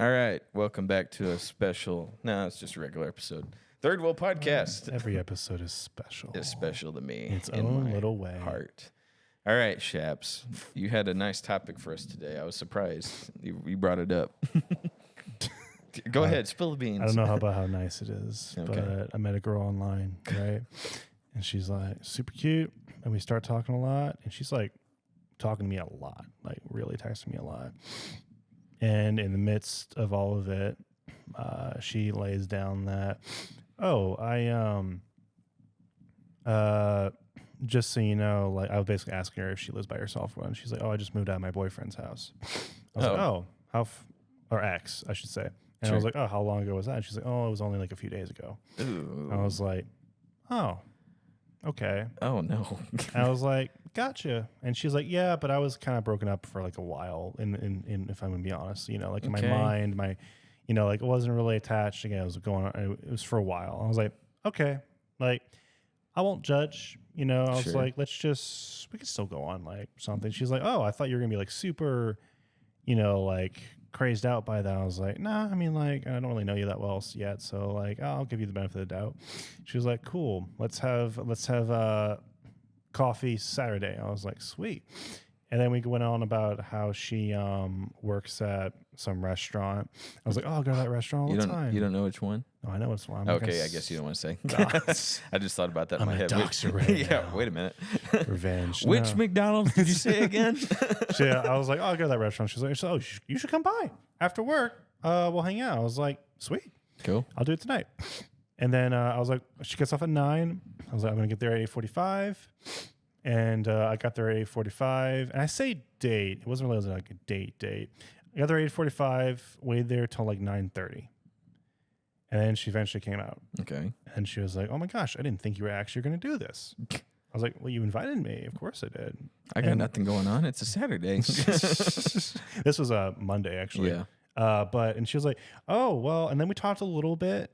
All right, welcome back to a special. No, it's just a regular episode. Third Wheel Podcast. Every episode is special. It's special to me. In its in own my little way. Heart. All right, Shaps. You had a nice topic for us today. I was surprised you brought it up. Go ahead, spill the beans. I don't know about how nice it is, Okay. but I met a girl online, right? And she's like super cute, and we start talking a lot, and she's like talking to me a lot, like really texting me a lot. And in the midst of all of it, she lays down that, just so you know, like I was basically asking her if she lives by herself. And she's like, I just moved out of my boyfriend's house. I was like, or ex, I should say. And I was like, how long ago was that? And she's like, it was only like a few days ago. Ooh. I was like, oh, okay. Oh, no. And I was like, gotcha. And she's like, yeah, but I was kind of broken up for like a while. In if I'm gonna be honest, like in my mind, like it wasn't really attached. Again, it was going on. It was for a while. I was like, okay, like I won't judge. I was like, we can still go on like something. She's like, I thought you were gonna be like super, like crazed out by that. I was like, nah, I mean, like, I don't really know you that well yet, so like, I'll give you the benefit of the doubt. She was like, cool, let's have coffee Saturday. I was like, sweet. And then we went on about how she works at some restaurant. I was like, I'll go to that restaurant all the time. You don't know which one? No, I know which one. Okay, I guess you don't want to say. I just thought about that in my head. Now. Wait a minute. Revenge. Which McDonald's did you say again? I was like, I'll go to that restaurant. She's like, you should come by after work. We'll hang out. I was like, sweet. Cool. I'll do it tonight. And then I was like, she gets off at 9. I was like, I'm going to get there at 8:45. And I got there at 8:45. And I say date. It wasn't really like a date. I got there at 8:45, waited there till like 9:30. And then she eventually came out. Okay. And she was like, oh my gosh, I didn't think you were actually going to do this. I was like, well, you invited me. Of course I did. I got nothing going on. It's a Saturday. This was a Monday, actually. Yeah. And she was like, oh, well. And then we talked a little bit.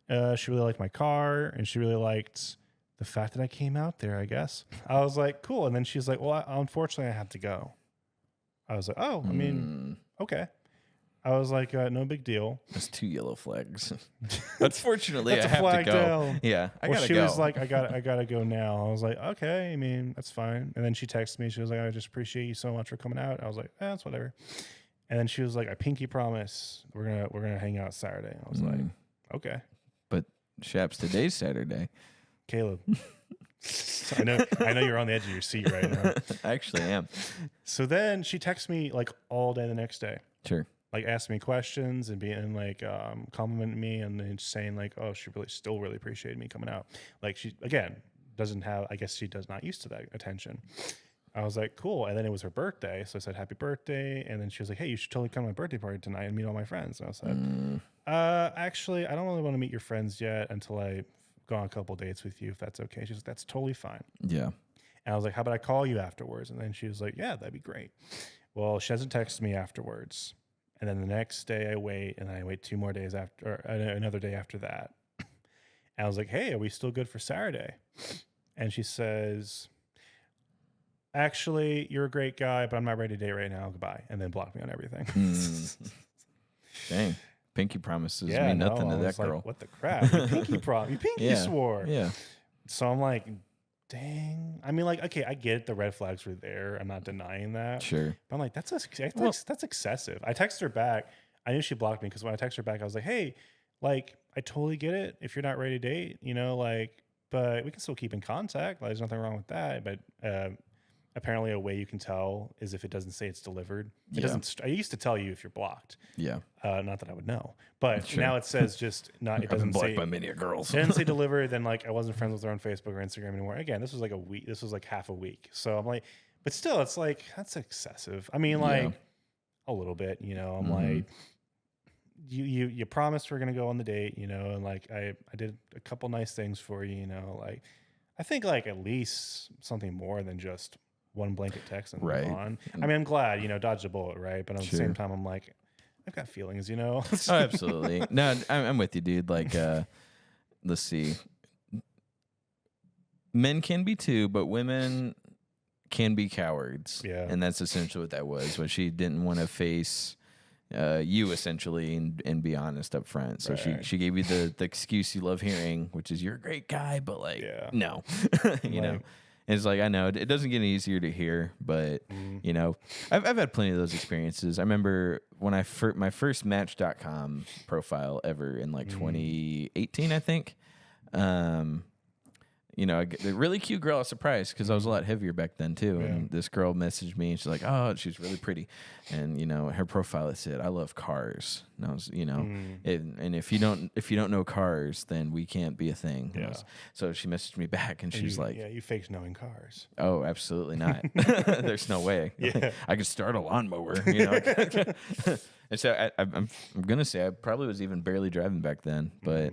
She really liked my car, and she really liked the fact that I came out there, I guess. I was like, cool. And then she's like, well, unfortunately, I had to go. I was like, I mean, okay. I was like, no big deal. That's 2 yellow flags. Unfortunately, I have to go. Down. Yeah, I gotta go. She was like, I gotta go now. I was like, okay. I mean, that's fine. And then she texted me. She was like, I just appreciate you so much for coming out. I was like, that's whatever. And then she was like, I pinky promise we're gonna hang out Saturday. I was like, okay. But Shaps, today's Saturday. Caleb. I know you're on the edge of your seat right now. I actually am. So then she texts me like all day the next day. Sure. Like asking me questions and being like complimenting me and then saying like, she still really appreciated me coming out. Like she again doesn't have, I guess she does not used to that attention. I was like, cool. And then it was her birthday, so I said happy birthday. And then she was like, hey, you should totally come to my birthday party tonight and meet all my friends. And I was like, actually, I don't really want to meet your friends yet until I go on a couple dates with you, if that's okay. She's like, that's totally fine. Yeah. And I was like, how about I call you afterwards? And then she was like, yeah, that'd be great. Well, she hasn't texted me afterwards. And then the next day I wait, and then I wait 2 more days after, or another day after that. And I was like, hey, are we still good for Saturday? And she says, actually, you're a great guy, but I'm not ready to date right now. Goodbye. And then blocked me on everything. Dang. Pinky promises mean nothing to that girl. Like, what the crap? You pinky swore. Yeah. So I'm like, dang. I mean, like, okay, I get it. The red flags were there. I'm not denying that. Sure. But I'm like, that's excessive. I texted her back. I knew she blocked me because when I texted her back, I was like, hey, like, I totally get it if you're not ready to date, but we can still keep in contact. Like, there's nothing wrong with that. But apparently a way you can tell is if it doesn't say it's delivered. It doesn't. I used to tell you if you're blocked. Yeah. Not that I would know, but now it says just not. It doesn't say blocked by many girls. It didn't say delivered. Then like I wasn't friends with her on Facebook or Instagram anymore. Again, this was like a week. This was like half a week. So I'm like, but still, it's like that's excessive. I mean, like a little bit. I'm like, you promised we're gonna go on the date. And like I did a couple nice things for you. Like I think like at least something more than just one blanket text and move on. I mean, I'm glad, dodged a bullet, right? But at the same time, I'm like, I've got feelings, Oh, absolutely. No, I'm with you, dude. Like, let's see. Men can be too, but women can be cowards. Yeah. And that's essentially what that was. When she didn't want to face, you essentially and be honest up front. So she gave you the excuse you love hearing, which is you're a great guy, but like no, you know. And it's like I know it doesn't get any easier to hear, but you know, I've had plenty of those experiences. I remember when my first Match.com profile ever in like 2018, I think. You know, a really cute girl. I was surprised because I was a lot heavier back then too. Yeah. And this girl messaged me and she's like, "Oh, she's really pretty," and you know, her profile it said, "I love cars." And I was, you know, and if you don't know cars, then we can't be a thing. Yeah. So she messaged me back and she's like, "Yeah, you faked knowing cars." Oh, absolutely not. There's no way. Yeah. I could start a lawnmower. You know. And so I'm gonna say I probably was even barely driving back then, but.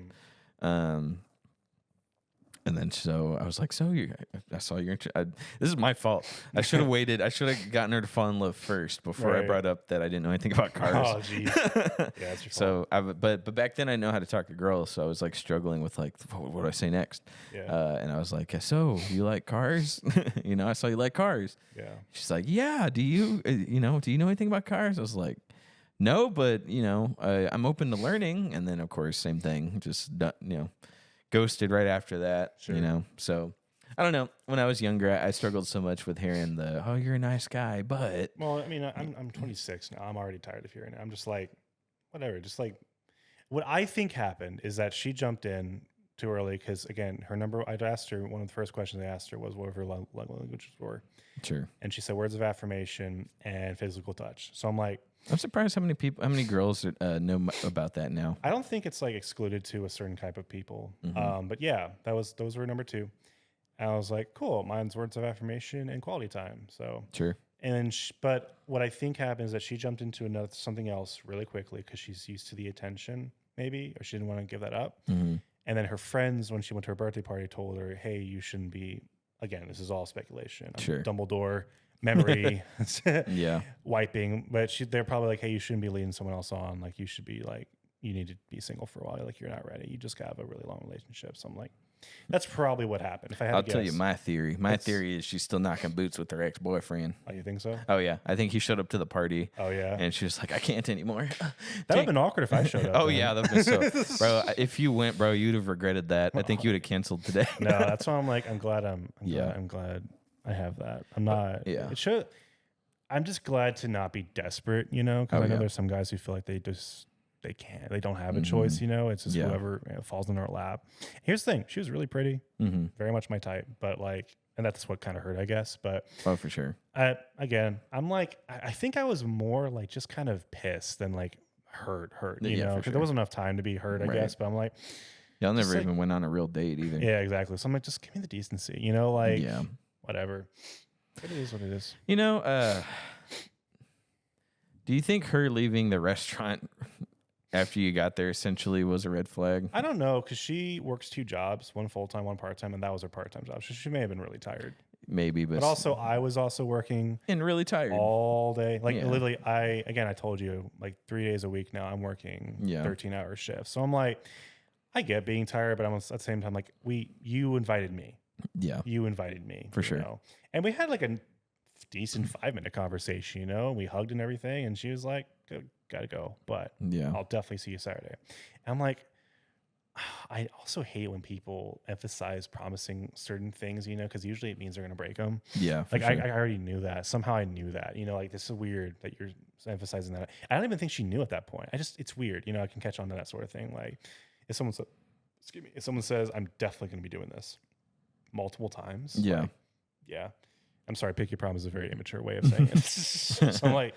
And then so I was like, I saw your interest. This is my fault. I should have waited. I should have gotten her to fall in love first before I brought up that I didn't know anything about cars. Oh, jeez. Yeah, that's your fault. But back then I know how to talk to girls, so I was like struggling with like, what do I say next? Yeah. And I was like, so you like cars? You know, I saw you like cars. Yeah. She's like, yeah. Do you know anything about cars? I was like, no, but you know, I'm open to learning. And then of course, same thing, just ghosted right after that, you know. So I don't know. When I was younger, I struggled so much with hearing "Oh, you're a nice guy," but well, I mean, I'm 26 now. I'm already tired of hearing it. I'm just like, whatever. Just like, what I think happened is that she jumped in too early because again, her number. I'd asked her one of the first questions I asked her was what her love languages were. Sure. And she said words of affirmation and physical touch. So I'm like. I'm surprised how many girls know about that now. I don't think it's like excluded to a certain type of people. But yeah, those were number 2. And I was like, cool. Mine's words of affirmation and quality time. So sure. And but what I think happened is that she jumped into something else really quickly because she's used to the attention, maybe, or she didn't want to give that up. And then her friends, when she went to her birthday party, told her, "Hey, you shouldn't be." Again, this is all speculation. Sure. Dumbledore. Memory yeah, wiping, but they're probably like, hey, you shouldn't be leading someone else on. Like, you should be like, you need to be single for a while. Like, you're not ready. You just got have a really long relationship. So I'm like, that's probably what happened. If I had I'll to tell you my theory. My theory is she's still knocking boots with her ex-boyfriend. Oh, you think so? Oh yeah, I think he showed up to the party. Oh yeah, and she was like, I can't anymore. That would have been awkward if I showed up. Oh yeah, that'd been so. Bro, if you went, bro, you'd have regretted that. I think you would have canceled today. No, that's why I'm like, I'm glad I have that. I'm not. Yeah. It should. I'm just glad to not be desperate, you know, because I know there's some guys who feel like they don't have a choice, you know. It's just whoever falls in our lap. Here's the thing: she was really pretty, very much my type, but like, and that's what kind of hurt, I guess. But for sure. Again, I'm like, I think I was more like just kind of pissed than like hurt, you know, because there wasn't enough time to be hurt, I guess. But I'm like, y'all never even went on a real date either. Yeah, exactly. So I'm like, just give me the decency, you know, like, whatever. It is what it is. You know, do you think her leaving the restaurant after you got there essentially was a red flag? I don't know, because she works 2 jobs, one full-time, one part-time, and that was her part-time job. So she may have been really tired. Maybe, but also I was also working and really tired all day. Like literally, I told you, like 3 days a week now I'm working 13-hour shifts. So I'm like, I get being tired, but I'm at the same time like, you invited me. Yeah. You invited me. For sure. Know? And we had like a decent 5-minute conversation, you know, we hugged and everything. And she was like, gotta go. But I'll definitely see you Saturday. And I'm like, I also hate when people emphasize promising certain things, you know, because usually it means they're going to break them. Yeah. Like sure. I already knew that. Somehow I knew that, you know, like this is weird that you're emphasizing that. I don't even think she knew at that point. It's weird. You know, I can catch on to that sort of thing. Like if someone says, I'm definitely going to be doing this multiple times. Yeah. Like, yeah. I'm sorry. Pick your problem is a very immature way of saying it. So I'm like,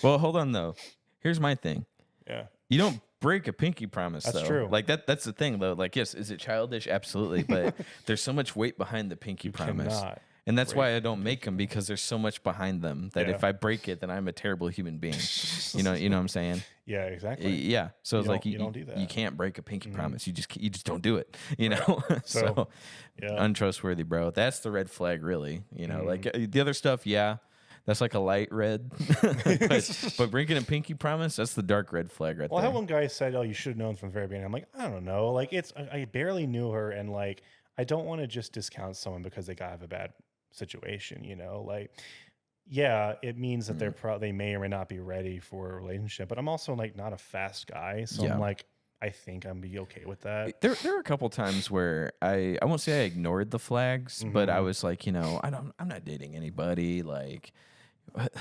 well, hold on though. Here's my thing. Yeah. You don't break a pinky promise. That's though. true. Like that's the thing though. Like, yes, is it childish? Absolutely. But there's so much weight behind the pinky promise. And that's why I don't make them, because there's so much behind them that if I break it, then I'm a terrible human being. You know what I'm saying? Yeah, exactly. Yeah. So it's like you don't do that. You can't break a pinky promise. You just don't do it. You know. So untrustworthy, bro. That's the red flag, really. You know, like the other stuff, that's like a light red. but breaking a pinky promise, that's the dark red flag right there. Well, I had one guy said, "Oh, you should have known from the very beginning." I'm like, I don't know. Like I barely knew her, and like I don't want to just discount someone because they got have a bad situation, you know, like yeah, it means that they may or may not be ready for a relationship. But I'm also like not a fast guy, so I'm Yeah. like, I think I'm be okay with that. There were a couple times where I won't say I ignored the flags, but I was like, I'm not dating anybody. Like,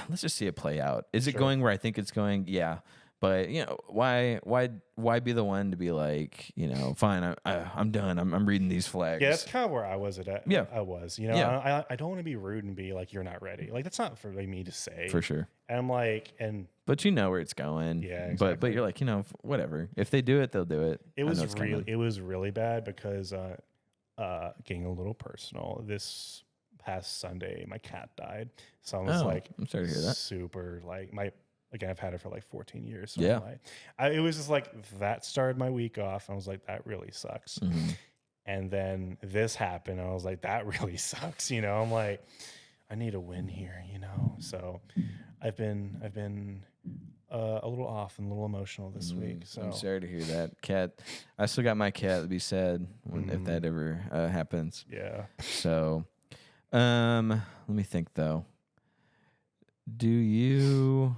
let's just see it play out. Is it Sure. going where I think it's going? Yeah. But why be the one to be like, fine, I'm done. I'm reading these flags. Yeah, that's kind of where I was Yeah. I was, Yeah. I don't want to be rude and be like, you're not ready. Like, that's not for like, me to say. For sure. And I'm like, But you know where it's going. Yeah, But exactly. you're like, whatever. If they do it, they'll do it. it was really bad because, getting a little personal, this past Sunday, my cat died. So I was like, I'm sorry to hear that. super like again, I've had her for like 14 years. So Yeah. it was just like that started my week off. I was like, that really sucks. Mm-hmm. And then this happened. And I was like, that really sucks. I'm like, I need a win here, So I've been a little off and a little emotional this week. So I'm sorry to hear that. Cat, I still got my cat. It'd be sad if that ever happens. Yeah. So, let me think though. Do you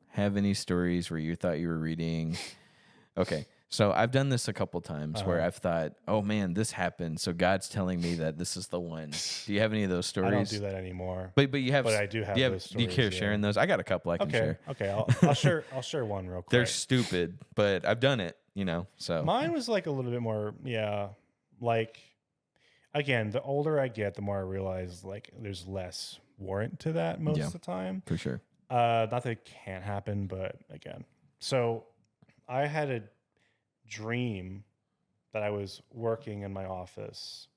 have any stories where you thought you were reading? Okay. So I've done this a couple times where I've thought, oh man, this happened. So God's telling me that this is the one. Do you have any of those stories? I don't do that anymore. But you have. But I do have those stories. Do you care sharing those? I got a couple I can share. Okay. I'll share one real quick. They're stupid, but I've done it. So Mine was like a little bit more, yeah. Like, again, the older I get, the more I realize like there's less warrant to that most of the time. For sure. Not that it can't happen, but again. So I had a dream that I was working in my office.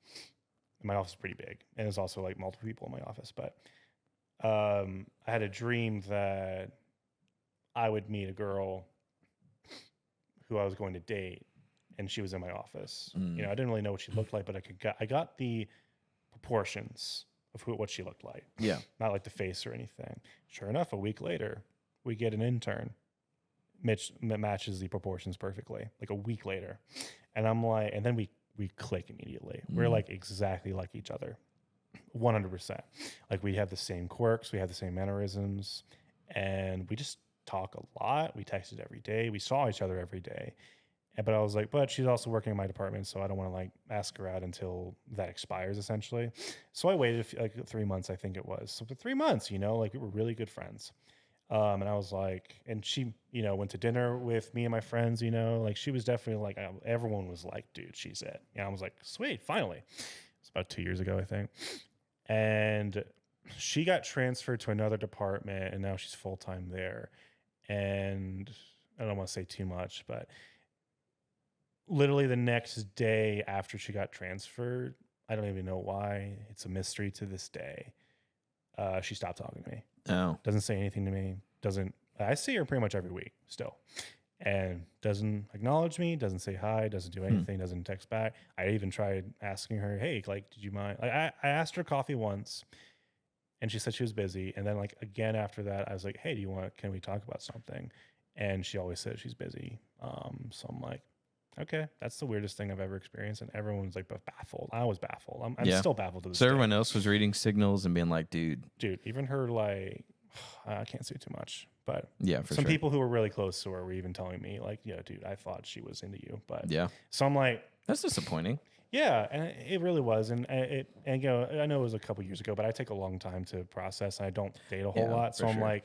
My office is pretty big, and there's also like multiple people in my office. But I had a dream that I would meet a girl who I was going to date, and she was in my office. I didn't really know what she looked like, but I got the proportions of what she looked like. Yeah. Not like the face or anything. Sure enough, a week later, we get an intern. Mitch matches the proportions perfectly, like a week later. And I'm like, and then we click immediately. We're like exactly like each other. 100%. Like we have the same quirks, we have the same mannerisms, and we just talk a lot. We texted every day. We saw each other every day. But I was like, but she's also working in my department, so I don't want to like ask her out until that expires, essentially. So I waited like 3 months, I think it was. So for 3 months, like we were really good friends. And I was like, and she, went to dinner with me and my friends, like she was definitely like, everyone was like, dude, she's it. And I was like, sweet, finally. It's about 2 years ago, I think. And she got transferred to another department, and now she's full-time there. And I don't want to say too much, but literally the next day after she got transferred, I don't even know why. It's a mystery to this day. She stopped talking to me. Oh. Doesn't say anything to me. I see her pretty much every week still. And doesn't acknowledge me, doesn't say hi, doesn't do anything, doesn't text back. I even tried asking her, hey, like, did you mind? Like, I asked her coffee once, and she said she was busy. And then like again after that, I was like, hey, can we talk about something? And she always said she's busy. So I'm like, okay, that's the weirdest thing I've ever experienced. And everyone's like baffled. I was baffled. I'm still baffled to this day. So everyone else was reading signals and being like, dude, even her, like, I can't say too much, but yeah, for some sure. people who were really close to her were even telling me like, yeah, dude, I thought she was into you, but yeah. So I'm like, that's disappointing. Yeah, and it really was, and I know it was a couple years ago, but I take a long time to process. I don't date a whole lot, so I'm like,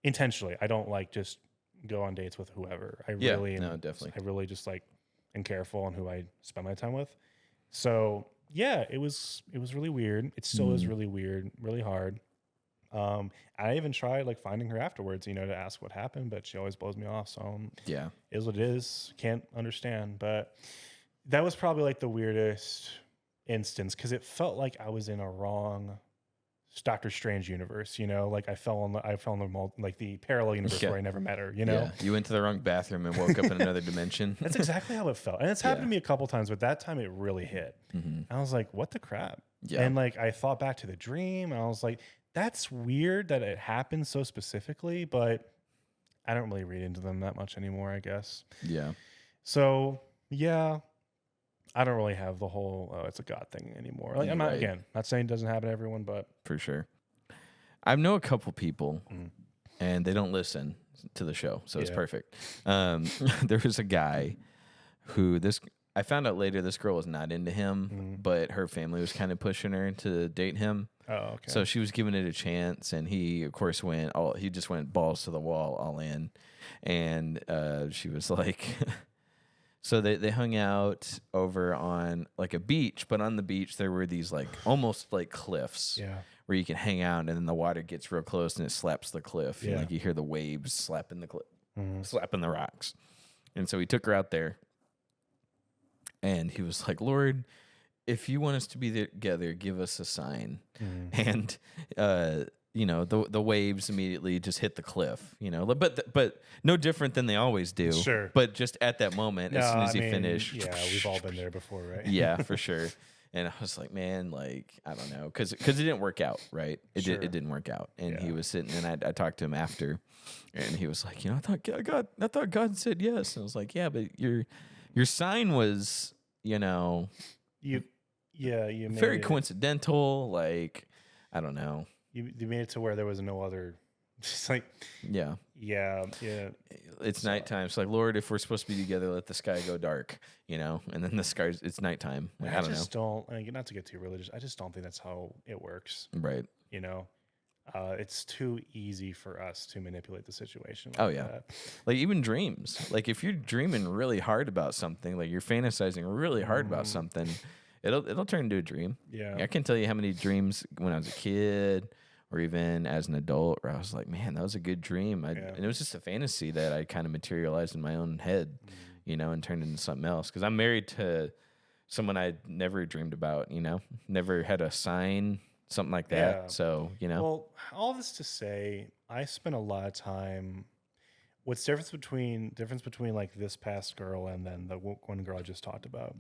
intentionally, I don't like just go on dates with whoever. Definitely. I really just like am careful on who I spend my time with. So yeah, it was really weird. It still is really weird, really hard. I even tried like finding her afterwards, to ask what happened, but she always blows me off. So yeah, is what it is. Can't understand, but that was probably like the weirdest instance because it felt like I was in a wrong Doctor Strange universe, like I fell in the parallel universe where I never met her, Yeah, you went to the wrong bathroom and woke up in another dimension. That's exactly how it felt. And it's happened to me a couple times, but that time it really hit. And I was like, what the crap? Yeah. And like I thought back to the dream and I was like, that's weird that it happened so specifically, but I don't really read into them that much anymore, I guess. Yeah. So yeah, I don't really have the whole it's a God thing anymore. Like I'm not not saying it doesn't happen to everyone, but for sure. I know a couple people, and they don't listen to the show, so it's perfect. There was a guy who I found out later this girl was not into him, but her family was kind of pushing her to date him. Oh, okay. So she was giving it a chance, and he, of course, he just went balls to the wall, all in. And she was like, so they hung out over on like a beach, but on the beach there were these like almost like cliffs where you can hang out, and then the water gets real close and it slaps the cliff. Yeah. And, like you hear the waves slapping the cliff, slapping the rocks. And so he took her out there, and he was like, Lord, if you want us to be together, give us a sign. And, the waves immediately just hit the cliff, but no different than they always do. Sure. But just at that moment, as soon as he finished. Yeah, we've all been there before, right? Yeah, for sure. And I was like, man, like, I don't know. Because it didn't work out, right? It didn't work out. And he was sitting, and I talked to him after, and he was like, I thought God said yes. And I was like, yeah, but your sign was, you made very coincidental. Like, I don't know. You made it to where there was no other. Just like yeah. It's nighttime. It's like, Lord, if we're supposed to be together, let the sky go dark. And then it's nighttime. Like, I just don't. Not to get too religious. I just don't think that's how it works. Right. It's too easy for us to manipulate the situation. That. Like even dreams. Like if you're dreaming really hard about something, like you're fantasizing really hard about something, it'll turn into a dream. Yeah. I can tell you how many dreams when I was a kid or even as an adult where I was like, man, that was a good dream. And it was just a fantasy that I kind of materialized in my own head, and turned into something else. Because I'm married to someone I never dreamed about, never had a sign, something like that. Yeah. So, Well, all this to say, I spent a lot of time. What's difference between like this past girl and then the one girl I just talked about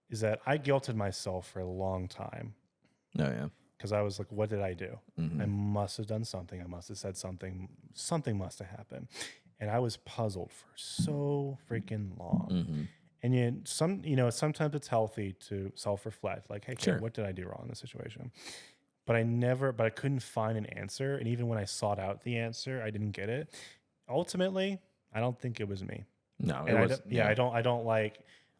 is that I guilted myself for a long time. Oh, yeah. Because I was like, what did I do? I must have done something. I must have said something. Something must have happened. And I was puzzled for so freaking long. And sometimes it's healthy to self-reflect. Like, hey, what did I do wrong in this situation? But I couldn't find an answer. And even when I sought out the answer, I didn't get it. Ultimately, I don't think it was me. No,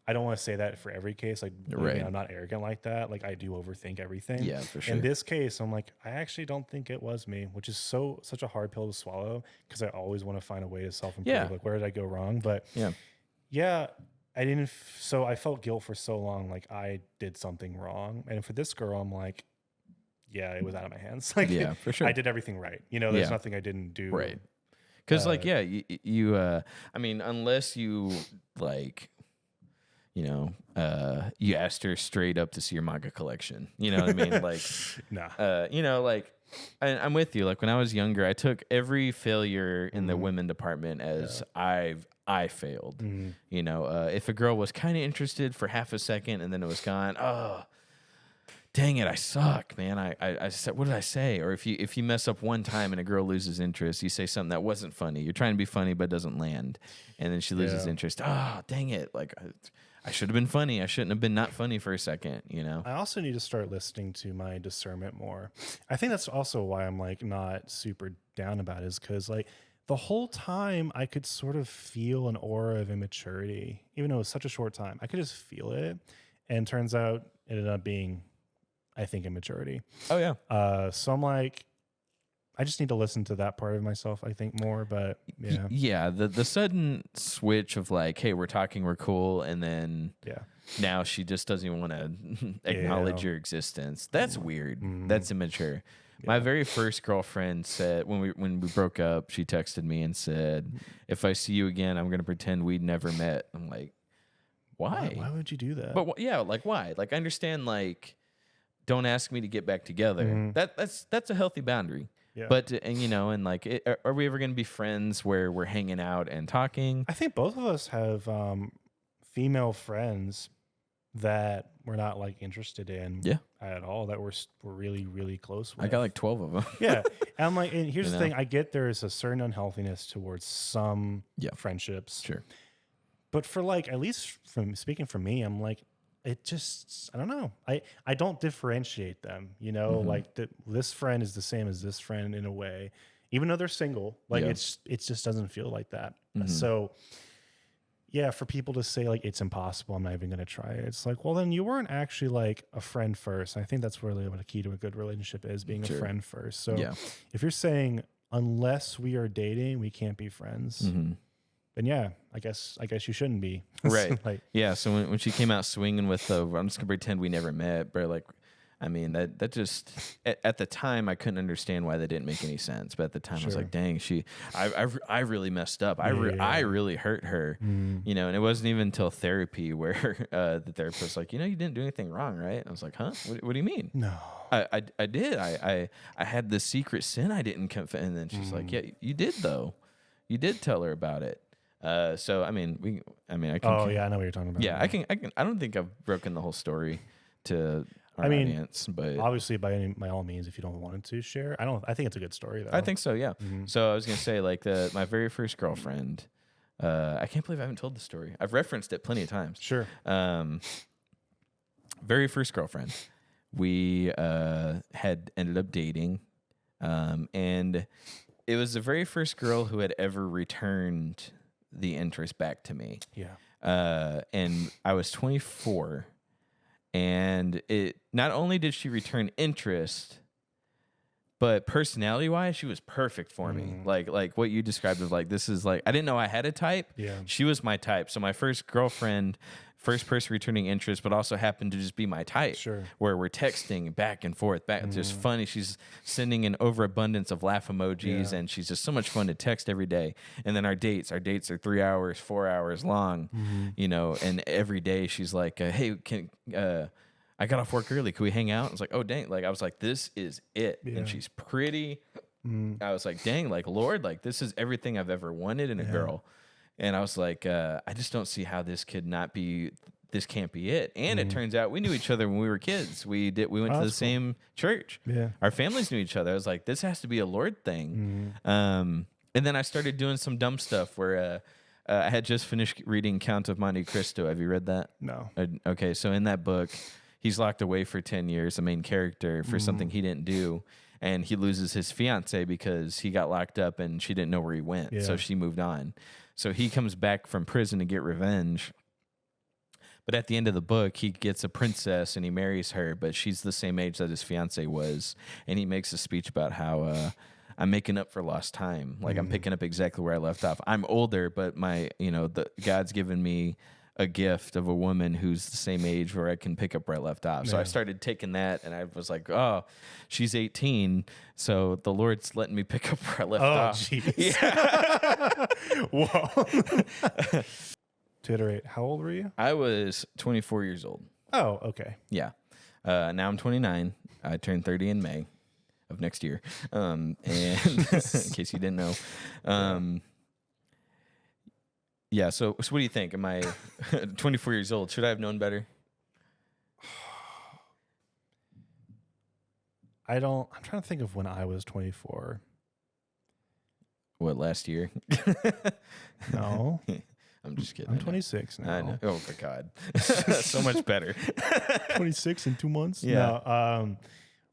I don't want to say that for every case. Like, right. I'm not arrogant like that. Like, I do overthink everything. Yeah, for sure. In this case, I'm like, I actually don't think it was me, which is such a hard pill to swallow because I always want to find a way to self-improve. Yeah. Like, where did I go wrong? But I didn't. So I felt guilt for so long, like I did something wrong. And for this girl, I'm like, yeah, it was out of my hands. Like, yeah, for sure. I did everything right. There's nothing I didn't do. Right. Because unless you like. You asked her straight up to see your manga collection. You know what I mean? Like, nah. I'm with you. Like when I was younger, I took every failure in the women department as I failed. If a girl was kind of interested for half a second and then it was gone, oh, dang it, I suck, man. I said, what did I say? Or if you mess up one time and a girl loses interest, you say something that wasn't funny. You're trying to be funny, but it doesn't land. And then she loses interest. Oh, dang it. Like, I should have been funny. I shouldn't have been not funny for a second, I also need to start listening to my discernment more. I think that's also why I'm like not super down about it, is because like the whole time I could sort of feel an aura of immaturity, even though it was such a short time. I could just feel it. And turns out it ended up being, I think, immaturity. Oh, yeah. So I'm like, I just need to listen to that part of myself, I think, more. But yeah. Yeah. The sudden switch of like, hey, we're talking, we're cool. And then now she just doesn't even want to acknowledge your existence. That's weird. That's immature. Yeah. My very first girlfriend said, when we broke up, she texted me and said, if I see you again, I'm going to pretend we'd never met. I'm like, why? Why would you do that? But like, why? Like, I understand, like, don't ask me to get back together. That's a healthy boundary. Yeah. But are we ever going to be friends where we're hanging out and talking? I think both of us have female friends that we're not like interested in at all, that we're really, really close with. I got like 12 of them. Yeah. And I'm like, and here's the thing. I get there's a certain unhealthiness towards some friendships. Sure. But for like, at least from speaking for me, I'm like, it just, I don't know. I don't differentiate them, you know, like this friend is the same as this friend in a way, even though they're single, like it just doesn't feel like that. So yeah, for people to say like, it's impossible, I'm not even going to try it. It's like, well, then you weren't actually like a friend first. I think that's really what a key to a good relationship is, being a friend first. So if you're saying, unless we are dating, we can't be friends, then yeah, I guess you shouldn't be. Right. Like, yeah. So when she came out swinging with the, I'm just gonna pretend we never met, but like, I mean, that just, at the time, I couldn't understand why that didn't make any sense. But at the time, I was like, dang, I really messed up. I really hurt her, you know, and it wasn't even until therapy where the therapist was like, you know, you didn't do anything wrong, right? And I was like, huh? What do you mean? no. I did. I had this secret sin I didn't confess. And then she's like, yeah, you did, though. You did tell her about it. So, I mean, I can. Oh, yeah, I know what you're talking about. Yeah, I can. I don't think I've broken the whole story to our audience, but obviously by all means, if you don't want to share, I think it's a good story though. I think so. Yeah. So I was gonna say, like, my very first girlfriend. I can't believe I haven't told the story. I've referenced it plenty of times. Sure. Very first girlfriend. We had ended up dating, and it was the very first girl who had ever returned the interest back to me. Yeah. And I was 24. And it not only did she return interest, but personality wise, she was perfect for me. Like what you described of like, this is like, I didn't know I had a type. Yeah. She was my type. So my first girlfriend, first person returning interest, but also happened to just be my type. Sure. Where we're texting back and forth, It's just funny. She's sending an overabundance of laugh emojis, and she's just so much fun to text every day. And then our dates are 3 hours, 4 hours long, you know, and every day she's like, hey, I got off work early. Could we hang out? I was like, oh, dang. Like, I was like, this is it. Yeah. And she's pretty. I was like, dang, like, Lord, like, this is everything I've ever wanted in a girl. And I was like, I just don't see how this can't be it. And it turns out we knew each other when we were kids. We went to the same church. Yeah. Our families knew each other. I was like, this has to be a Lord thing. And then I started doing some dumb stuff where I had just finished reading Count of Monte Cristo. Have you read that? No. Okay. So in that book, he's locked away for 10 years, the main character, for something he didn't do. And he loses his fiance because he got locked up and she didn't know where he went. Yeah. So she moved on. So he comes back from prison to get revenge. But at the end of the book, he gets a princess and he marries her, but she's the same age that his fiance was. And he makes a speech about how I'm making up for lost time. Like I'm picking up exactly where I left off. I'm older, but God's given me a gift of a woman who's the same age where I can pick up where I left off. So I started taking that, and I was like, oh, she's 18, so the Lord's letting me pick up where I left off. Oh, jeez. Yeah. Whoa. To iterate, how old were you? I was 24 years old. Oh, okay. Yeah. Now I'm 29. I turned 30 in May of next year. And in case you didn't know. Yeah, so what do you think? Am I 24 years old? Should I have known better? I'm trying to think of when I was 24. What, last year? No. I'm just kidding. I'm 26 now. I know. Oh, my God. So much better. 26 in 2 months? Yeah. No,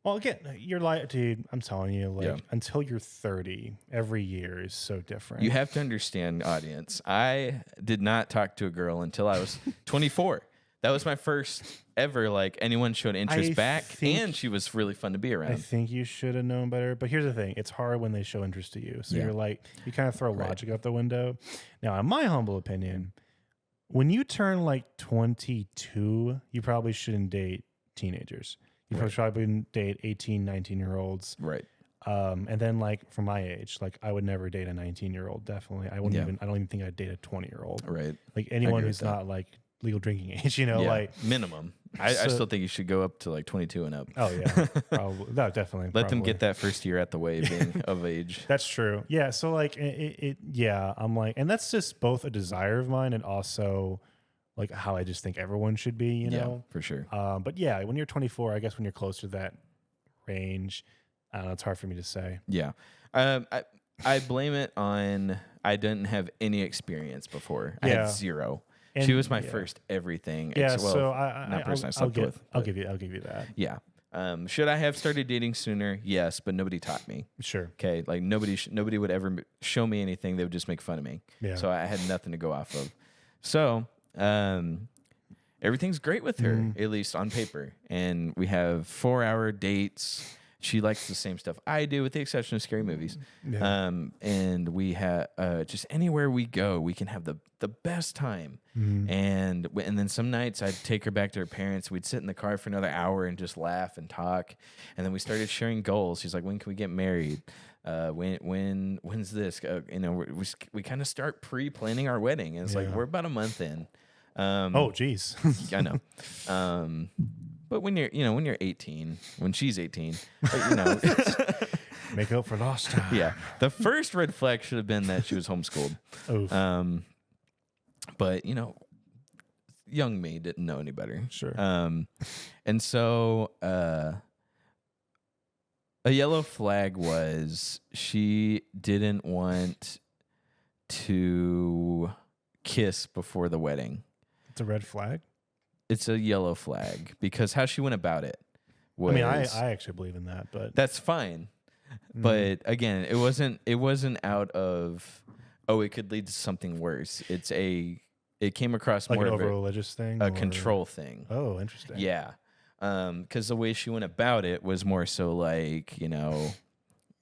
well, again, you're like, dude, I'm telling you, like, until you're 30, every year is so different. You have to understand, audience. I did not talk to a girl until I was 24. That was my first ever, like, anyone showed interest back, and she was really fun to be around. I think you should have known better. But here's the thing. It's hard when they show interest to you. So you're like, you kind of throw logic out the window. Now, in my humble opinion, when you turn, like, 22, you probably shouldn't date teenagers. You probably wouldn't date 18, 19-year-olds. Right. And then, like, from my age, like, I would never date a 19-year-old, definitely. I don't even think I'd date a 20-year-old. Right. Like, anyone who's not, like, legal drinking age, you know, like minimum. I still think you should go up to like 22 and up. Oh yeah, probably. No, definitely. Let them get that first year at the way being of age. That's true. Yeah. So like I'm like, and that's just both a desire of mine and also like how I just think everyone should be, you know, for sure. But yeah, when you're 24, I guess when you're closer to that range, I don't know, it's hard for me to say. Yeah. I blame it on, I didn't have any experience before. I had zero. she was my first everything. Yeah, well, so not person I slept with. I'll give you that. Yeah. Should I have started dating sooner? Yes, but nobody taught me. Sure. Okay, like nobody would ever show me anything. They would just make fun of me. Yeah. So I had nothing to go off of. So everything's great with her, at least on paper. And we have 4-hour dates. She likes the same stuff I do, with the exception of scary movies. Yeah. And we have just anywhere we go, we can have the best time. And then some nights I'd take her back to her parents. We'd sit in the car for another hour and just laugh and talk. And then we started sharing goals. She's like, "When can we get married? When's this?" We kind of start pre-planning our wedding. And it's like we're about a month in. Oh, geez. I know. But when you're 18, when she's 18, make up for lost time. Yeah. The first red flag should have been that she was homeschooled. Oof. But young me didn't know any better. Sure. And so a yellow flag was she didn't want to kiss before the wedding. It's a red flag. It's a yellow flag because how she went about it was. I actually believe in that, but that's fine. But again, it wasn't out of it could lead to something worse. It came across like more an of over religious thing, a control thing. Oh, interesting. Yeah. Because the way she went about it was more so like,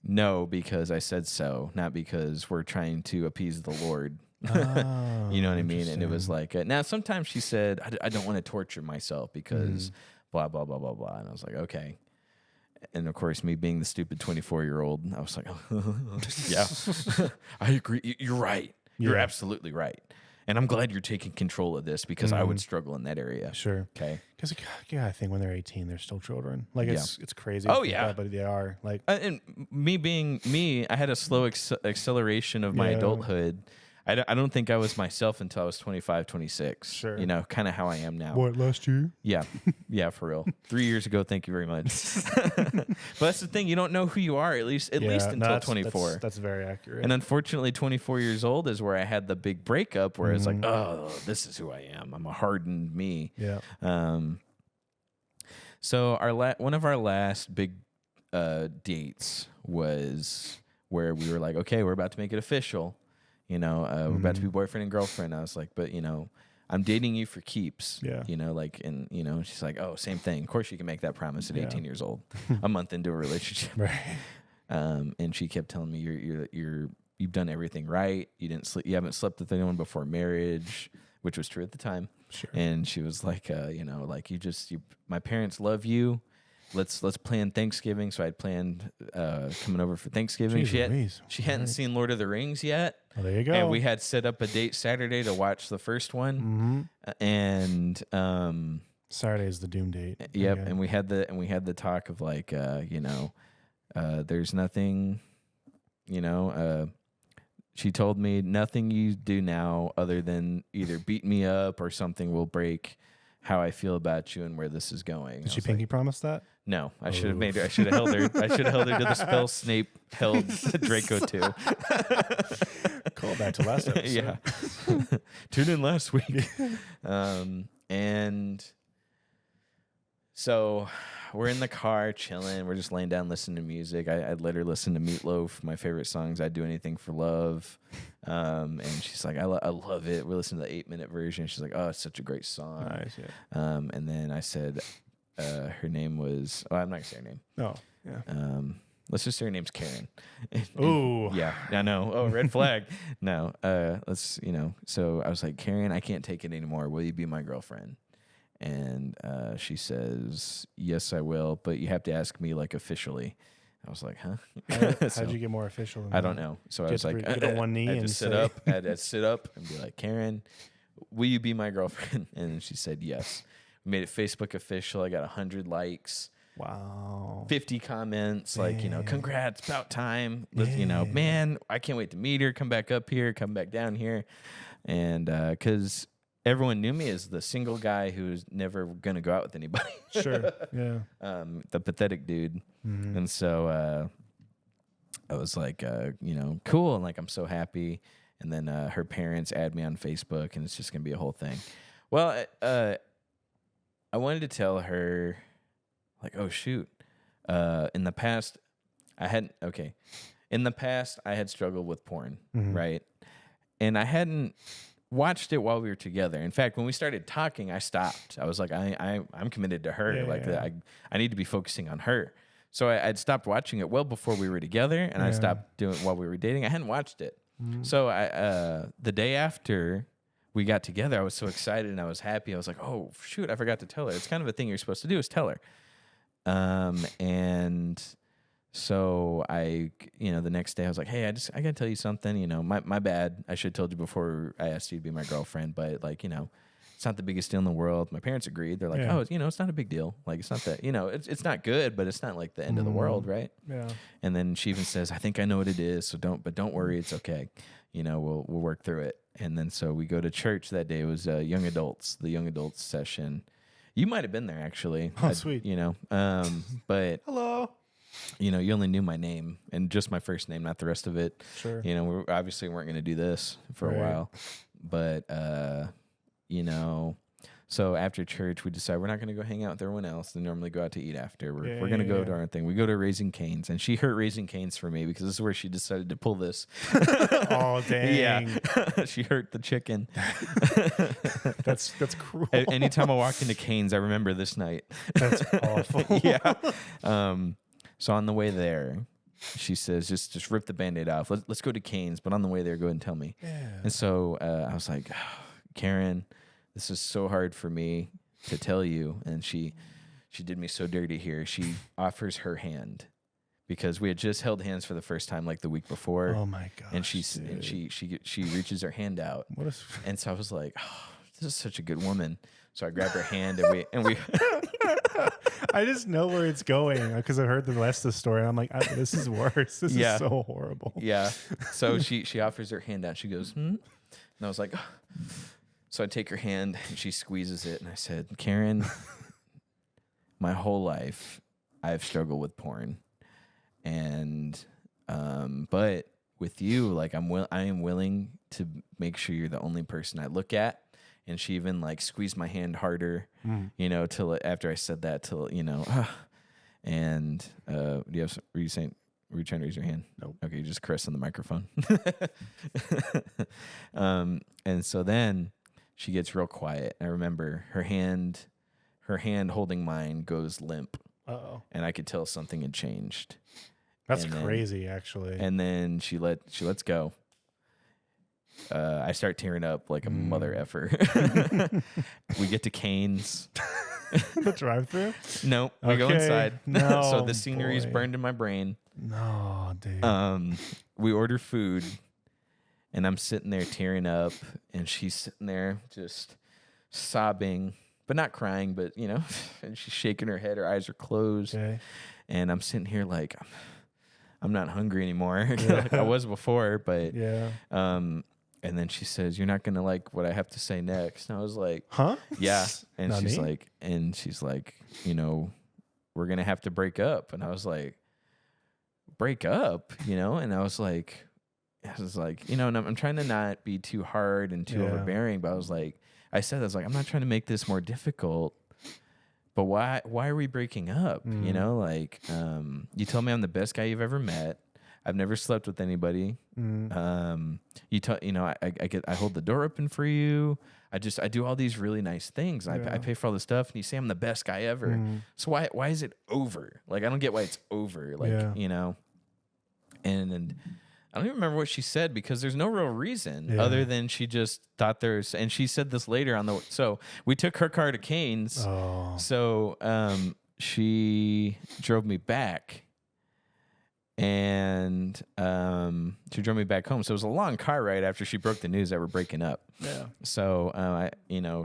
no, because I said so, not because we're trying to appease the Lord. Oh, you know what I mean? And it was like, now sometimes she said, I don't want to torture myself because blah, blah, blah, blah, blah. And I was like, okay. And of course, me being the stupid 24-year-old, I was like, yeah, I agree. You're right. You're absolutely right. And I'm glad you're taking control of this because I would struggle in that area. Sure. Okay. Because I think when they're 18, they're still children. Like it's crazy. Oh yeah. But they are like. And me being me, I had a slow acceleration of my adulthood. I don't think I was myself until I was 25, 26. Sure. Kind of how I am now. What, last year? Yeah. Yeah, for real. 3 years ago, thank you very much. But that's the thing. You don't know who you are, at least until 24. That's very accurate. And unfortunately, 24 years old is where I had the big breakup where it's like, oh, this is who I am. I'm a hardened me. Yeah. So one of our last big dates was where we were like, okay, we're about to make it official. We're about to be boyfriend and girlfriend. I was like, but I'm dating you for keeps. Yeah. She's like, oh, same thing. Of course you can make that promise at 18 years old, a month into a relationship. Right. And she kept telling me you've done everything right. You haven't slept with anyone before marriage, which was true at the time. Sure. And she was like, my parents love you. Let's plan Thanksgiving. So I'd planned coming over for Thanksgiving. She hadn't seen Lord of the Rings yet. Oh, there you go. And we had set up a date Saturday to watch the first one. And Saturday is the doom date. Yep. Okay. And we had the talk of like there's nothing, she told me nothing you do now other than either beat me up or something will break how I feel about you and where this is going. Did she pinky promise that? No, I should have made her. I should have held her. I should have held her to the spell Snape held Draco to. Call back to last episode. Yeah. Tune in last week. And so we're in the car chilling. We're just laying down listening to music. I'd let her listen to Meatloaf, my favorite songs. I'd do anything for love. And she's like, I love it. We listened to the 8-minute version. She's like, oh, it's such a great song. Nice, yeah. And then I said, her name was, I'm not going to say her name. Oh, yeah. Let's just say her name's Karen. Ooh. Yeah, I know. Oh, red flag. No, so I was like, Karen, I can't take it anymore. Will you be my girlfriend? And she says, yes, I will, but you have to ask me like officially. I was like, huh? How'd you get more official? I don't know. So I was like, get on one knee and sit up. I had to sit up and be like, Karen, will you be my girlfriend? And she said yes. We made it Facebook official. I got 100 likes. Wow. 50 comments. Dang. Like, congrats, about time. Man, I can't wait to meet her. Come back up here. Come back down here. And because everyone knew me as the single guy who's never going to go out with anybody. Sure. Yeah. The pathetic dude. Mm-hmm. And so I was like, cool. And like, I'm so happy. And then her parents add me on Facebook, and it's just gonna be a whole thing. Well, I wanted to tell her, like, oh shoot, in the past, in the past I had struggled with porn, right? And I hadn't watched it while we were together. In fact, when we started talking, I stopped. I was like, I'm committed to her. I need to be focusing on her. So I'd stopped watching it well before we were together, and I stopped doing it while we were dating. I hadn't watched it. So the day after we got together, I was so excited and I was happy. I was like, oh shoot, I forgot to tell her. It's kind of a thing you're supposed to do, is tell her. And so the next day I was like, hey, I gotta tell you something, my bad. I should have told you before I asked you to be my girlfriend, but it's not the biggest deal in the world. My parents agreed. They're like, oh, it's not a big deal. Like, it's not that, it's not good, but it's not like the end of the world, right? Yeah. And then she even says, I think I know what it is. So don't worry. It's okay. We'll work through it. And then so we go to church that day. It was the young adults session. You might have been there actually. Oh, sweet. But hello. You only knew my name and just my first name, not the rest of it. Sure. We obviously weren't going to do this for a while, but so after church, we decided we're not going to go hang out with everyone else. They normally go out to eat after. We're going to go to our thing. We go to Raising Cane's, and she hurt Raising Cane's for me because this is where she decided to pull this. Oh, dang. Yeah. She hurt the chicken. That's cruel. Anytime I walk into Cane's, I remember this night. That's awful. Yeah. So on the way there, she says, just rip the Band-Aid off. Let's go to Cane's, but on the way there, go ahead and tell me. Yeah. And so I was like, oh, Karen, this is so hard for me to tell you. And she did me so dirty here. She offers her hand because we had just held hands for the first time like the week before. Oh my gosh. And she reaches her hand out. And so I was like, oh, this is such a good woman. So I grabbed her hand and we I just know where it's going because I heard the rest of the story. And I'm like, this is worse. This is so horrible. Yeah. So she offers her hand out. She goes, And I was like, oh. So I take her hand and she squeezes it. And I said, Karen, my whole life I've struggled with porn. And, but with you, like I am willing to make sure you're the only person I look at. And she even like squeezed my hand harder, till after I said that, and do you have? Were you trying to raise your hand? Nope. Okay, you just caressing the microphone. And so then she gets real quiet. I remember her hand holding mine goes limp. Uh-oh. And I could tell something had changed. That's crazy, actually. And then she lets go. I start tearing up like a mother effer. We get to Cane's. The drive-thru? No, we go inside. No, so the scenery's burned in my brain. No, dude. We order food, and I'm sitting there tearing up, and she's sitting there just sobbing, but not crying, but and she's shaking her head. Her eyes are closed, and I'm sitting here like I'm not hungry anymore. Like I was before, but and then she says, "You're not gonna like what I have to say next." And I was like, "Huh?" Yeah. And she's like, we're gonna have to break up. And I was like, break up, And I was like, and I'm trying to not be too hard and too overbearing, but I said, I'm not trying to make this more difficult. But why are we breaking up? You tell me I'm the best guy you've ever met. I've never slept with anybody. I hold the door open for you. I do all these really nice things. I pay for all this stuff, and you say I'm the best guy ever. So why is it over? Like I don't get why it's over. And I don't even remember what she said because there's no real reason other than she just thought and she said this later so we took her car to Cane's. Oh. So she drove me back. And she drove me back home. So it was a long car ride after she broke the news that we're breaking up. Yeah. So,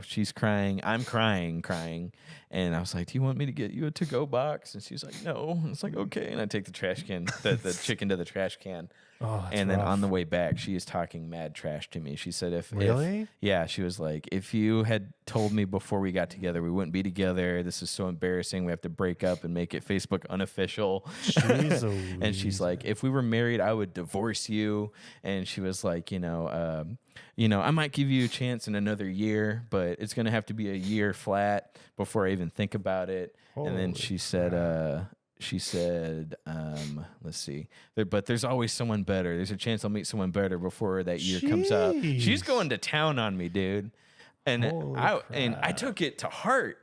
she's crying. I'm crying. And I was like, do you want me to get you a to-go box? And she's like, no. And it's like, okay. And I take the trash can, the chicken to the trash can. And then on the way back, she is talking mad trash to me. She said, Really? She was like, if you had told me before we got together, we wouldn't be together. This is so embarrassing. We have to break up and make it Facebook unofficial. And she's like, if we were married, I would divorce you. And she was like, I might give you a chance in another year, but it's going to have to be a year flat before I even think about it. And then she said, let's see, but there's always someone better. There's a chance I'll meet someone better before that year comes up. She's going to town on me, dude. And I took it to heart.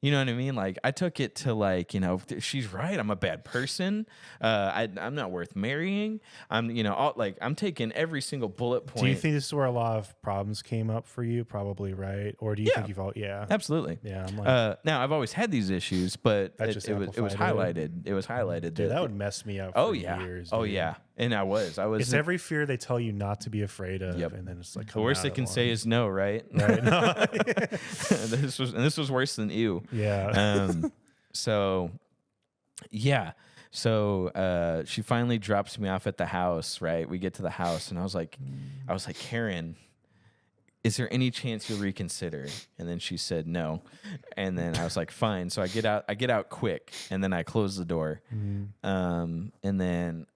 You know what I mean? Like, I took it to like, she's right. I'm a bad person. I'm not worth marrying. I'm taking every single bullet point. Do you think this is where a lot of problems came up for you? Probably, right? Or do you think you've all, absolutely. Yeah. I'm like, now I've always had these issues, but it was highlighted. It was highlighted. Dude, that would mess me up for years. Oh yeah. And I was. It's every fear they tell you not to be afraid of. Yep. And then it's like, the worst they can say is no, right? Right. No. This was worse than ew. Yeah. So she finally drops me off at the house, right? We get to the house and I was like, Karen, is there any chance you'll reconsider? And then she said no. And then I was like, fine. So I get out quick and then I close the door. And then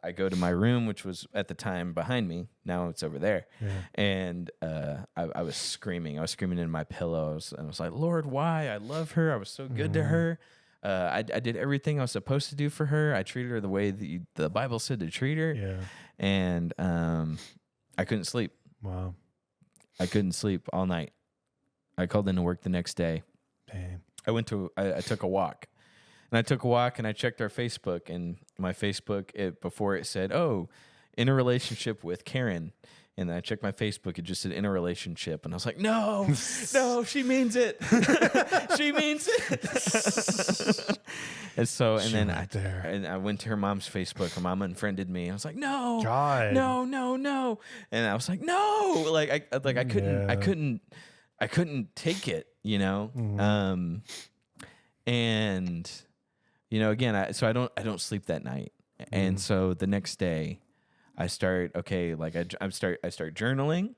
I go to my room, which was at the time behind me. Now it's over there. Yeah. And I was screaming. I was screaming in my pillows. And I was like, Lord, why? I love her. I was so good to her. I did everything I was supposed to do for her. I treated her the way the Bible said to treat her. Yeah. And I couldn't sleep. Wow. I couldn't sleep all night. I called into work the next day. Damn. I took a walk. And I took a walk and I checked our Facebook. And my Facebook, before it said, in a relationship with Karen. And then I checked my Facebook. It just said in a relationship. And I was like, no, she means it. She means it. And I went to her mom's Facebook. Her mom unfriended me. I was like, no, God. No. And I was like, no, I couldn't take it, Mm-hmm. Again, I don't sleep that night. Mm-hmm. And so the next day I start journaling.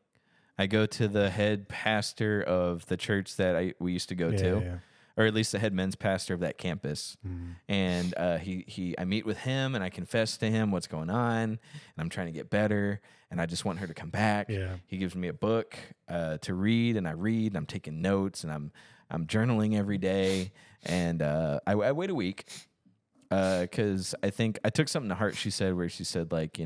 I go to the head pastor of the church that we used to go to. Yeah. Or at least the head men's pastor of that campus. Mm. And I meet with him and I confess to him what's going on and I'm trying to get better and I just want her to come back. Yeah. He gives me a book to read and I read and I'm taking notes and I'm journaling every day and I wait a week because I think I took something to heart she said where she said like,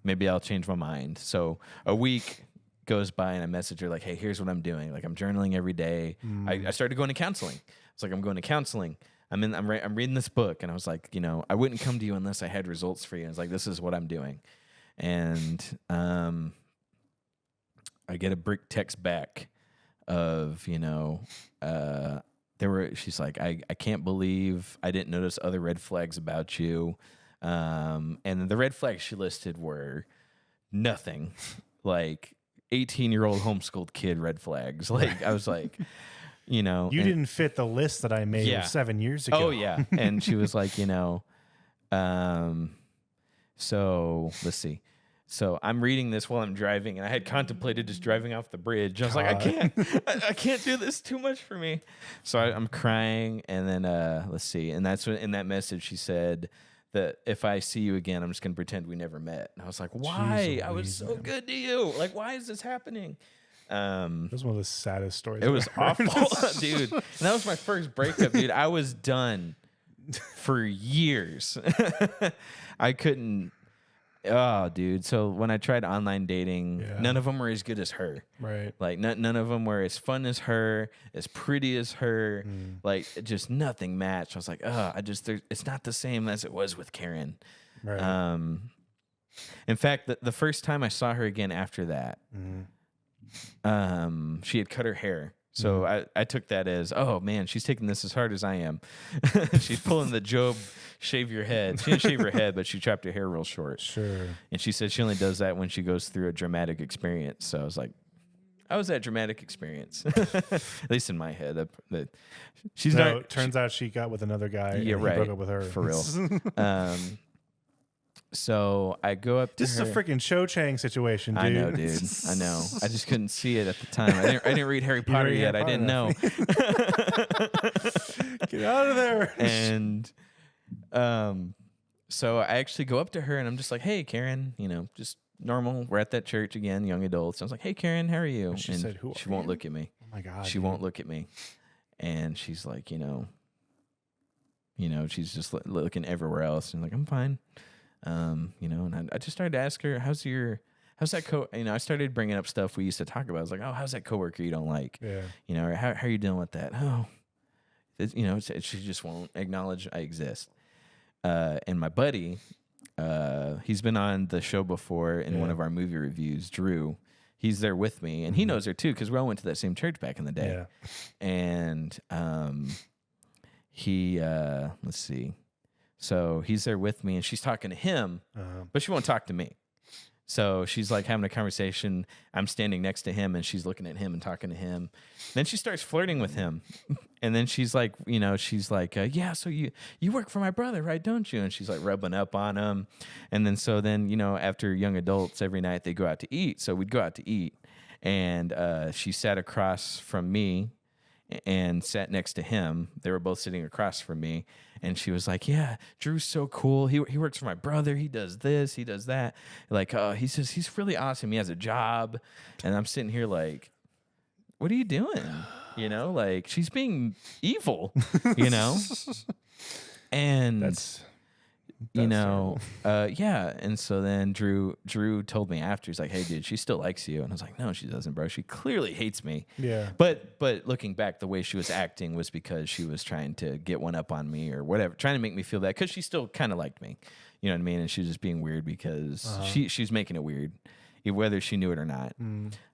maybe I'll change my mind. So a week goes by and I message her like, hey, here's what I'm doing. Like I'm journaling every day. I started going to counseling. It's like, I'm going to counseling. I'm reading this book. And I was like, I wouldn't come to you unless I had results for you. And it's like, this is what I'm doing. And I get a brick text back of, she's like, I can't believe I didn't notice other red flags about you. And the red flags she listed were nothing like 18-year-old homeschooled kid red flags. Like I was like, you didn't fit the list that I made 7 years ago. Oh yeah. And she was like, so let's see. So I'm reading this while I'm driving and I had contemplated just driving off the bridge. I was like, I can't do this, too much for me. So I'm crying and then, let's see. And that's when in that message she said that if I see you again, I'm just going to pretend we never met. And I was like, why? I was so good to you. Like, why is this happening? It was one of the saddest stories. It was awful, dude. And that was my first breakup, dude. I was done for years. I couldn't. Oh, dude. So when I tried online dating, none of them were as good as her. Right. Like none of them were as fun as her, as pretty as her. Like just nothing matched. I was like, it's not the same as it was with Karen. Right. In fact, the first time I saw her again after that, she had cut her hair. So I took that as, oh man, she's taking this as hard as I am. She's pulling the Job, shave your head. She didn't shave her head, but she chopped her hair real short. Sure. And she said she only does that when she goes through a dramatic experience. So I was like, how was that dramatic experience? At least in my head. Turns out she got with another guy. Yeah, and right. He broke up with her. For real. So I go up to This her. is a freaking Cho Chang situation, dude. I know, dude. I know. I just couldn't see it at the time. I didn't read Harry Potter yet. I didn't know. Get out of there. And so I actually go up to her and I'm just like, hey, Karen, just normal. We're at that church again, young adults. I was like, hey, Karen, how are you? And she said, who she won't look at me. Oh, my God. She won't look at me. And she's like, she's just looking everywhere else. And like, I'm fine. And I just started to ask her, how's that I started bringing up stuff we used to talk about. I was like, oh, how's that coworker you don't like? Yeah. Or how are you dealing with that? Oh, she just won't acknowledge I exist. And my buddy, he's been on the show before in one of our movie reviews, Drew. He's there with me, and he knows her too because we all went to that same church back in the day. Yeah. And he, let's see. So he's there with me, and she's talking to him, but she won't talk to me. So she's like having a conversation. I'm standing next to him, and she's looking at him and talking to him. Then she starts flirting with him, and then she's like, yeah. So you work for my brother, right? Don't you? And she's like rubbing up on him, and then after young adults every night they go out to eat. So we'd go out to eat, and she sat across from me and sat next to him. They were both sitting across from me. And she was like, yeah, Drew's so cool. He works for my brother. He does this. He does that. Like, he's really awesome. He has a job. And I'm sitting here like, what are you doing? Like she's being evil, And That's yeah. And so then Drew told me after, he's like, hey, dude, she still likes you. And I was like, no, she doesn't, bro. She clearly hates me. Yeah. But looking back, the way she was acting was because she was trying to get one up on me or whatever, trying to make me feel bad because she still kind of liked me. You know what I mean? And she was just being weird because she's making it weird, whether she knew it or not.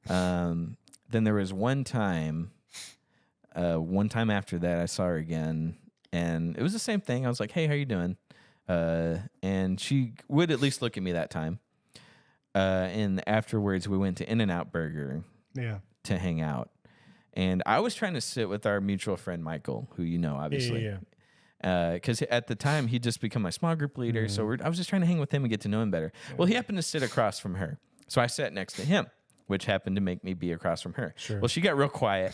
Then there was one time after that, I saw her again, and it was the same thing. I was like, hey, how you doing? And she would at least look at me that time. And afterwards, we went to In-N-Out Burger to hang out. And I was trying to sit with our mutual friend, Michael, who obviously. Because at the time, he'd just become my small group leader. So I was just trying to hang with him and get to know him better. Yeah. Well, he happened to sit across from her. So I sat next to him, which happened to make me be across from her. Sure. Well, she got real quiet.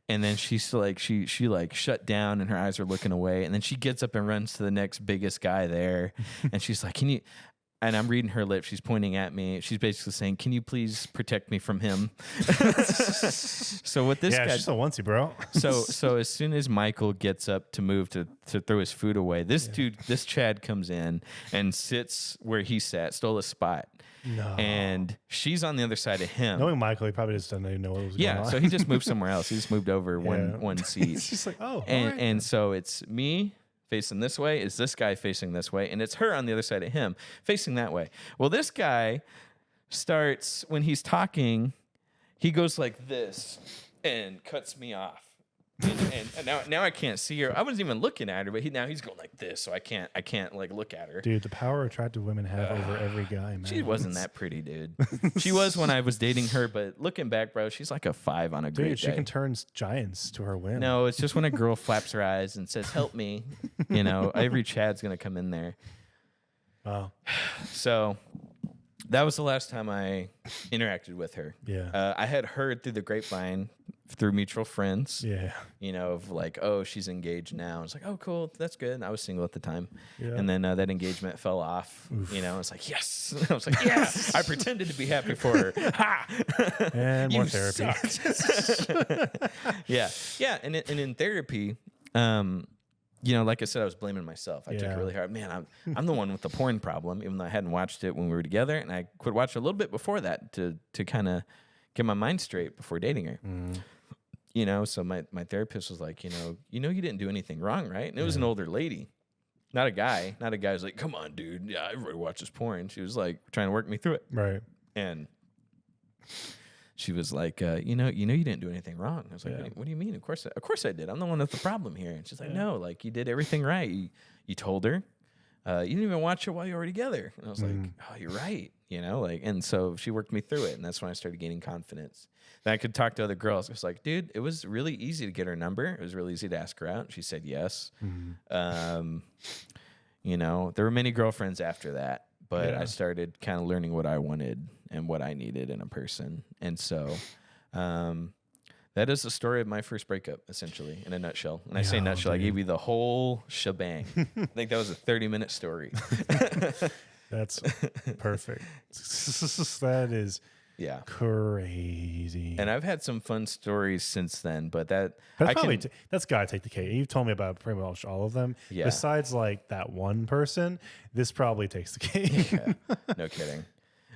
And then she's like, she shut down and her eyes are looking away. And then she gets up and runs to the next biggest guy there. And she's like, can you, and I'm reading her lips. She's pointing at me. She's basically saying, can you please protect me from him? So with this guy, she's a onesie, bro. so as soon as Michael gets up to move to throw his food away, this Chad comes in and sits where he sat, stole a spot. No. And she's on the other side of him. Knowing Michael, he probably just doesn't even know what was going on. Yeah, so he just moved somewhere else. He just moved over one seat. It's just like, oh, and so it's me facing this way, it's this guy facing this way, and it's her on the other side of him facing that way. Well, this guy starts, when he's talking, he goes like this and cuts me off. And now I can't see her. I wasn't even looking at her, but now he's going like this, so I can't like look at her. Dude, the power attractive women have over every guy, man. She wasn't that pretty, dude. She was when I was dating her, but looking back, bro, she's like a 5 on a great day. Dude, she can turn giants to her whim. No, it's just when a girl flaps her eyes and says, "Help me," every Chad's gonna come in there. Wow. So that was the last time I interacted with her. Yeah. I had heard through the grapevine, through mutual friends, yeah, of like, oh, she's engaged now. I was like, oh, cool, that's good. And I was single at the time. Yeah. And then that engagement fell off. Oof. I was like, yes. I was like, yes. I pretended to be happy for her. Ha! And more therapy. Yeah. And in therapy, like I said, I was blaming myself. I took it really hard. Man, I'm the one with the porn problem, even though I hadn't watched it when we were together. And I quit watching a little bit before that to kind of get my mind straight before dating her. So my therapist was like, you didn't do anything wrong, right? And it was an older lady, not a guy. Not a guy who's like, come on, dude. Yeah, everybody watches porn. She was like trying to work me through it. Right. And she was like, you didn't do anything wrong. I was like, what do you mean? Of course I did. I'm the one with the problem here. And she's like, no, like you did everything right. You told her. You didn't even watch it while you were together. And I was like, oh, you're right. And so she worked me through it. And that's when I started gaining confidence. Then I could talk to other girls. I was like, dude, it was really easy to get her number. It was really easy to ask her out. And she said yes. There were many girlfriends after that. but I started kind of learning what I wanted and what I needed in a person. And so that is the story of my first breakup, essentially, in a nutshell. And I say nutshell, dude. I gave you the whole shebang. I think that was a 30-minute story. That's perfect. That is crazy. And I've had some fun stories since then, but that's got to take the cake. You've told me about pretty much all of them. Yeah. Besides like that one person, this probably takes the cake. No kidding.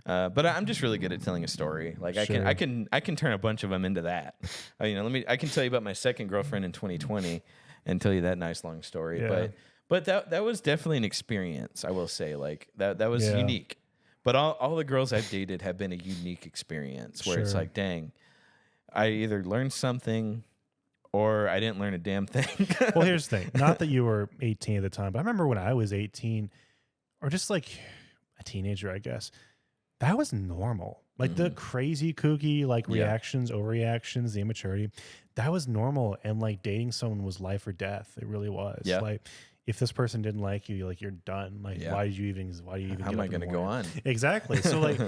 But I'm just really good at telling a story. Like I can turn a bunch of them into that. I can tell you about my second girlfriend in 2020 and tell you that nice long story. Yeah. But that was definitely an experience. I will say, like that was unique. But all the girls I've dated have been a unique experience where it's like, dang, I either learned something or I didn't learn a damn thing. Well, here's the thing. Not that you were 18 at the time, but I remember when I was 18 or just like a teenager, I guess, that was normal. Like the crazy, kooky, like reactions, overreactions, the immaturity, that was normal. And like dating someone was life or death. It really was. Yeah. Like if this person didn't like you, like you're done. Like why do you even how am I going to go on? Exactly. So like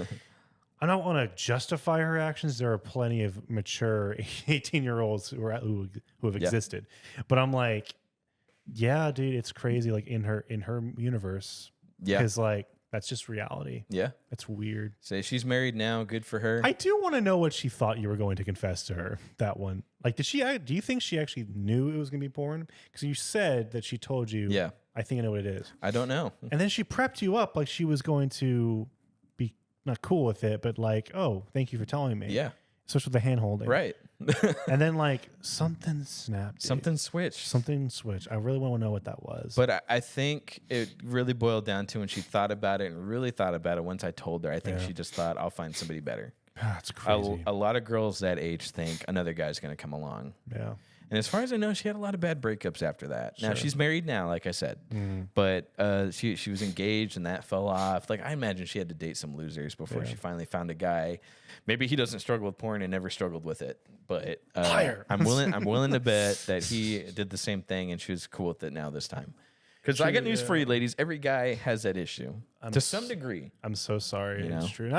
I don't want to justify her actions. There are plenty of mature 18-year-olds who have existed. But I'm like, yeah, dude, it's crazy. Like in her universe. Yeah. Because like that's just reality. Yeah. That's weird. So she's married now. Good for her. I do want to know what she thought you were going to confess to her. That one. Like, do you think she actually knew it was going to be porn? Because you said that she told you. Yeah. I think I know what it is. I don't know. And then she prepped you up like she was going to be not cool with it, but like, oh, thank you for telling me. Yeah. Especially with the hand holding. Right. And then like something snapped. Something switched. Something switched. I really want to know what that was. But I think it really boiled down to when she thought about it and really thought about it once I told her, I think she just thought, I'll find somebody better. That's crazy. A lot of girls that age think another guy's going to come along. Yeah. And as far as I know, she had a lot of bad breakups after that. Now, she's married now, like I said. But she was engaged and that fell off. Like, I imagine she had to date some losers before she finally found a guy. Maybe he doesn't struggle with porn and never struggled with it. But I'm willing to bet that he did the same thing and she was cool with it now this time. Because I got news for you, ladies. Every guy has that issue to some degree. I'm so sorry. You know? It's true.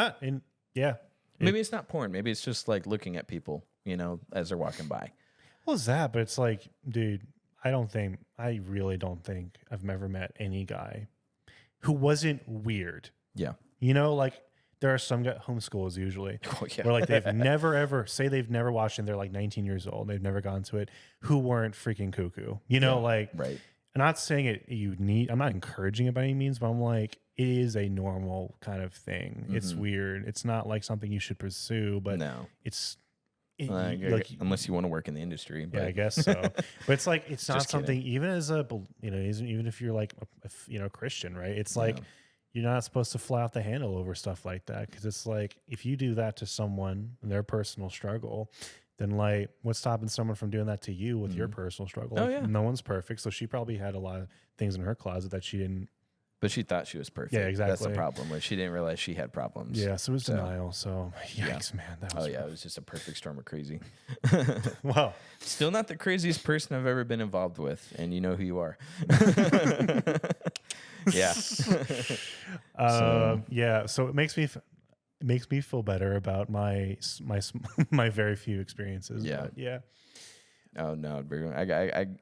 Maybe it's not porn. Maybe it's just like looking at people, as they're walking by. Well, it's that, but it's like, dude, I really don't think I've ever met any guy who wasn't weird. Yeah. Like there are some homeschools usually where like they've never ever they've never watched and they're like 19 years old. They've never gone to it who weren't freaking cuckoo, like, right. I'm not saying I'm not encouraging it by any means, but I'm like, it is a normal kind of thing. It's weird. It's not like something you should pursue, but it's, unless you want to work in the industry. But. Yeah, I guess so. But it's like it's not something even as even if you're like a Christian, right? It's like you're not supposed to fly off the handle over stuff like that because it's like if you do that to someone in their personal struggle, then like what's stopping someone from doing that to you with your personal struggle? No one's perfect, so she probably had a lot of things in her closet that she didn't. But she thought she was perfect. Yeah, exactly. That's the problem. She didn't realize she had problems. Yeah, so it was denial. So, yikes, man. That was it was just a perfect storm of crazy. Wow. Still not the craziest person I've ever been involved with, and you know who you are. Yeah. So it makes me feel better about my very few experiences. Yeah. But yeah. Oh no,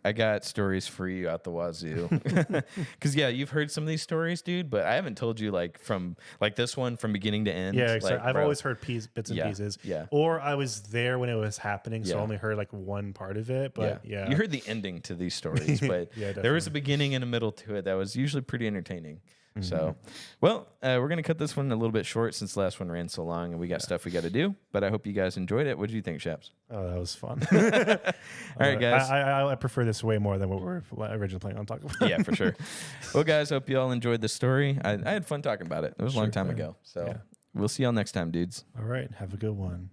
I got stories for you out the wazoo. Because you've heard some of these stories, dude, but I haven't told you from this one from beginning to end. Yeah, exactly. I've always heard bits and pieces. Yeah. Or I was there when it was happening, so I only heard like one part of it. But you heard the ending to these stories, but there was a beginning and a middle to it that was usually pretty entertaining. So, well, we're going to cut this one a little bit short since the last one ran so long and we got stuff we got to do, but I hope you guys enjoyed it. What did you think, Shaps? Oh, that was fun. All right, guys. I prefer this way more than what we were originally planning on talking about. Yeah, for sure. Well, guys, hope you all enjoyed the story. I had fun talking about it. It was a long time ago. So we'll see y'all next time, dudes. All right. Have a good one.